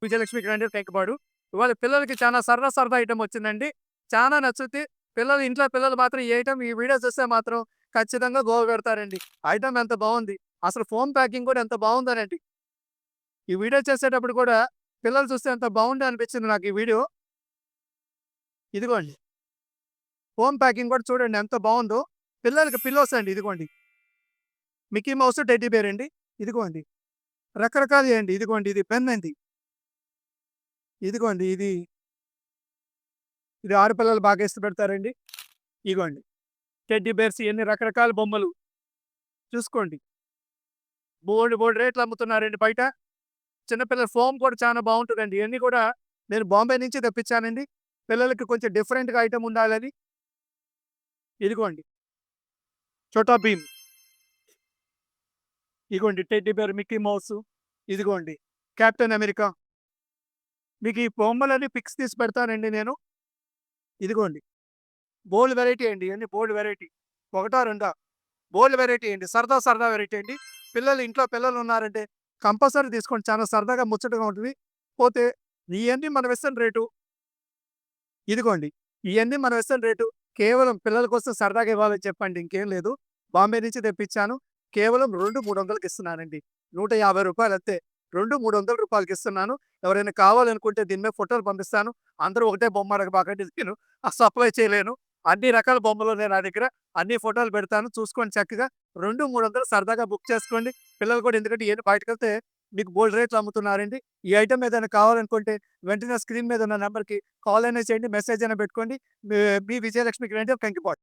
Vijayalakshmi grinder టెంకపాడు. ఇవాళ పిల్లలకి చాలా సరదా సరదా ఐటెమ్ వచ్చిందండి. చాలా నచ్చుద్ది. ఇంట్లో పిల్లలు మాత్రం ఈ వీడియో చూస్తే మాత్రం ఖచ్చితంగా గోల పెడతారండి. ఐటెమ్ ఎంత బావుంది. అసలు ఫోమ్ ప్యాకింగ్ కూడా ఎంత బావుందోనండి. ఈ వీడియో చేసేటప్పుడు కూడా పిల్లలు చూస్తే ఎంత బావుందో అనిపించింది నాకు ఈ వీడియో. ఇదిగోండి. ఫోమ్ ప్యాకింగ్ కూడా చూడండి ఎంత బావుందో. పిల్లలకి పిల్లోస్ అండి ఇదిగోండి. మిక్కీ మౌస్, టెడ్డీ బేర్ అండి. ఇదిగోండి. రకరకాలయి అండి. ఇదిగోండి ఇది పెన్ అండి. ఇదిగోండి ఇది ఆడపిల్లలు బాగా ఇష్టపడతారండి. ఇగోండి. టెడ్డీ బేర్స్ ఇయన్నీ రకరకాల బొమ్మలు. చూసుకోండి. బోలెడు బోలెడు రేట్లు అమ్ముతున్నారండి బయట. చిన్న పిల్లల ఫోమ్ కూడా చాలా బావుంటదండి. ఇయన్నీ కూడా నేను బాంబే నుంచి తెప్పించానండి. పిల్లలకి కొంచెం డిఫరెంట్‌గా ఐటెమ్ ఉండాలని. ఇదిగోండి. 'చోటా భీమ్'. ఇగోండి 'టెడ్డీ బేర్', 'మిక్కీ మౌస్'. ఇదిగోండి 'కెప్టెన్ అమెరికా'. మీకు ఈ బొమ్మలన్నీ పిక్స్ తీసి పెడతానండి నేను. ఇదిగోండి. బోలెడు వెరైటీ అండి. ఇయన్నీ బోలెడు వెరైటీ. ఒకటా రెండా? బోలెడు వెరైటీ అండి. సరదా సరదా వెరైటీ అండి. ఇంట్లో పిల్లలున్నారంటే కంపల్సరీ తీసుకోండి. చాలా సరదాగా ముచ్చటగా ఉంటది. పోతే ఇయన్నీ మనం ఇస్తున్న రేటు ఇదిగోండి. ఇయన్నీ మనం ఇస్తున్న రేటు కేవలం పిల్లల కోసం సరదాగా ఇవ్వాలని చెప్పండి. ఇంకేం లేదు. బాంబే నుంచి తెప్పించాను. కేవలం 2, 300కి ఇస్తున్నానండి. రూ. 150 అంతే. 2, 300 ఇస్తున్నాను. ఎవరైనా కావాలనుకుంటే దీని మీద ఫోటోలు పంపిస్తాను. అందరూ ఒకటే బొమ్మ అడగబాకండి. నేను సప్లై చేయలేను. అన్ని రకాల బొమ్మలున్నాయి నా దగ్గర. అన్ని ఫోటోలు పెడతాను. చూసుకోండి చక్కగా. 2, 300 సరదాగా బుక్ చేసుకోండి. పిల్లలు కూడా ఎందుకంటే ఇయన్నీ బయటకెళ్తే మీకు బోలెడు రేట్లు అమ్ముతున్నారండి. ఈ ఐటెమ్ ఏదైనా కావాలనుకుంటే వెంటనే స్క్రీన్ మీద ఉన్న నంబర్‌కి కాల్ అయినా చేయండి. మెసేజ్ అయినా పెట్టుకోండి. మీ మీ విజయలక్ష్మి గ్రైండర్ కంకిపాడు.